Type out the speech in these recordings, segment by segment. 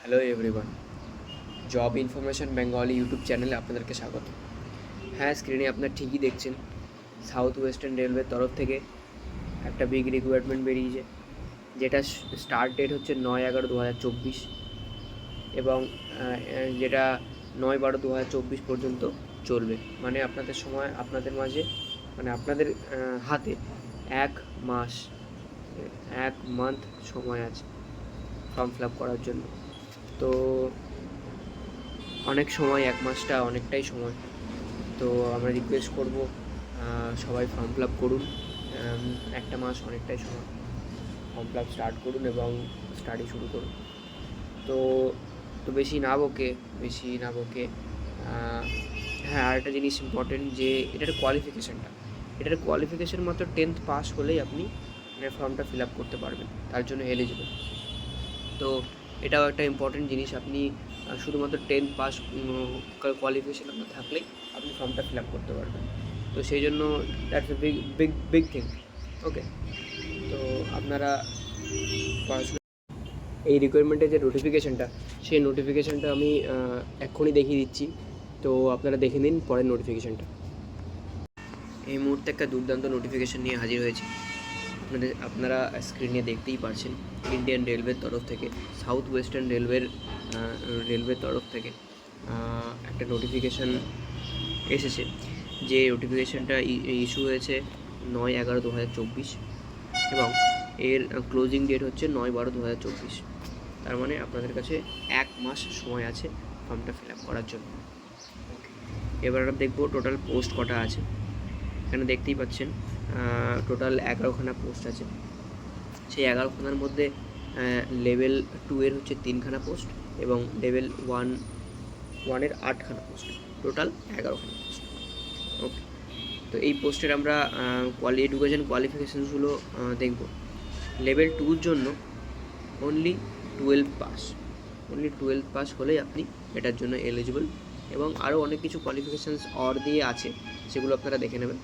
Hello everyone, job information Bengali YouTube চ্যানেলে আপনাদেরকে স্বাগত। হ্যাঁ, স্ক্রিনে আপনার ঠিকই দেখছেন, সাউথ ওয়েস্টার্ন রেলওয়ের তরফ থেকে একটা বিগ রিক্রুটমেন্ট বেরিয়েছে, যেটা স্টার্ট ডেট হচ্ছে 9/11/2024 এবং যেটা 9/12/2024 পর্যন্ত চলবে। মানে আপনাদের সময়, আপনাদের মাঝে, মানে আপনাদের হাতে এক মাস, এক মান্থ সময় আছে ফর্ম ফিল আপ করার জন্য। তো অনেক সময়, এক মাসটা অনেকটাই সময়। তো আমরা রিকোয়েস্ট করব, সবাই ফর্ম ফিল আপ করুন। একটা মাস অনেকটাই সময়, ফর্ম ফিল আপ স্টার্ট করুন এবং স্টাডি শুরু করুন। তো তো বেশি না বকে, হ্যাঁ, আর একটা জিনিস ইম্পর্টেন্ট, যে এটার কোয়ালিফিকেশান মাত্র 10th পাস হলেই আপনি ফর্মটা ফিল আপ করতে পারবেন, তার জন্য এলিজিবল। তো এটাও একটা ইম্পর্টেন্ট জিনিস, আপনি শুধুমাত্র 10th পাস কোয়ালিফিকেশান আপনার থাকলেই আপনি ফর্মটা ফিল আপ করতে পারবেন। তো সেই জন্য দ্যাটস এ বিগ থিং। ওকে, তো আপনারা পড়াশোনা, এই রিকোয়ারমেন্টের যে নোটিফিকেশানটা, সেই নোটিফিকেশানটা আমি এক্ষুনি দেখিয়ে দিচ্ছি। তো আপনারা দেখে নিন পরের নোটিফিকেশানটা। এই মুহূর্তে একটা দুর্দান্ত নোটিফিকেশান নিয়ে হাজির হয়েছে। আপনারা স্ক্রিনে দেখতেই পারছেন, ইন্ডিয়ান রেলওয়ের তরফ থেকে, সাউথ ওয়েস্টার্ন রেলওয়ের তরফ থেকে একটা নোটিফিকেশান এসেছে। যে নোটিফিকেশানটা ইস্যু হয়েছে 9/11/2024 এবং এর ক্লোজিং ডেট হচ্ছে 9/12/2024। তার মানে আপনাদের কাছে এক মাস সময় আছে ফর্মটা ফিল আপ করার জন্য। এবার আমরা দেখব টোটাল পোস্ট কটা আছে। এখানে দেখতেই পাচ্ছেন টোটাল 11খানা পোস্ট আছে। সেই 11খানার মধ্যে লেভেল 2 এর হচ্ছে 3খানা পোস্ট এবং লেভেল 1-1 এর 8খানা পোস্ট, টোটাল 11খানা পোস্ট। ওকে, তো এই পোস্টের আমরা এডুকেশন কোয়ালিফিকেশানসগুলো দেখব। লেভেল 2-র জন্য অনলি 12 পাস হলেই আপনি এটার জন্য এলিজিবল, এবং আরও অনেক কিছু কোয়ালিফিকেশানস দিয়ে আছে, সেগুলো আপনারা দেখে নেবেন।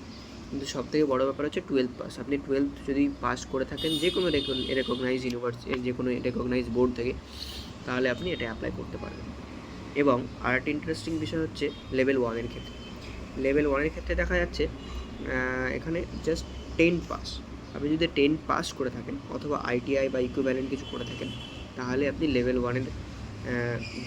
কিন্তু সবথেকে বড়ো ব্যাপার হচ্ছে 12 পাস। আপনি 12th যদি পাস করে থাকেন যে কোনো রেকগনাইজ ইউনিভার্সিটি, যে কোনো রেকগনাইজ বোর্ড থেকে, তাহলে আপনি এটা অ্যাপ্লাই করতে পারবেন। এবং আর একটা ইন্টারেস্টিং বিষয় হচ্ছে লেভেল 1-এর ক্ষেত্রে। লেভেল 1-এর ক্ষেত্রে দেখা যাচ্ছে এখানে জাস্ট 10 পাস। আপনি যদি 10 পাস করে থাকেন অথবা ITI বা ইকুইভ্যালেন্ট কিছু করে থাকেন, তাহলে আপনি লেভেল 1-এর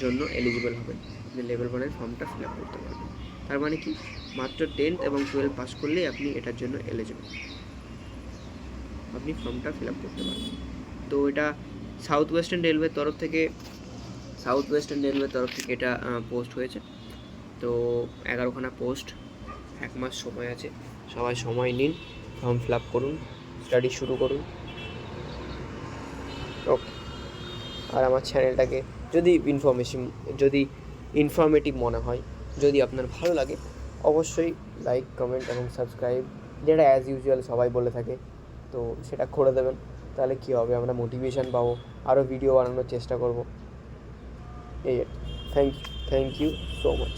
জন্য এলিজিবল হবেন, আপনি লেভেল 1-এর ফর্মটা ফিল আপ করতে পারবেন। তার মানে কি, মাত্র 10th এবং 12 পাস করলেই আপনি এটার জন্য এলিজিবল, আপনি ফর্মটা ফিল আপ করতে পারবেন। তো এটা সাউথ ওয়েস্টার্ন রেলওয়ের তরফ থেকে এটা পোস্ট হয়েছে। তো 11খানা পোস্ট, এক মাস সময় আছে, সবাই সময় নিন, ফর্ম ফিল আপ করুন, স্টাডি শুরু করুন। ওকে, আর আমার চ্যানেলটাকে যদি ইনফরমেটিভ মনে হয়, যদি আপনার ভালো লাগে, অবশ্যই লাইক, কমেন্ট এবং সাবস্ক্রাইব, যেটা অ্যাজ ইউজুয়াল সবাই বলে থাকে, তো সেটা করে দেবেন। তাহলে কী হবে, আমরা মোটিভেশান পাবো, আরও ভিডিও বানানোর চেষ্টা করব। এই থ্যাংক ইউ সো মাচ।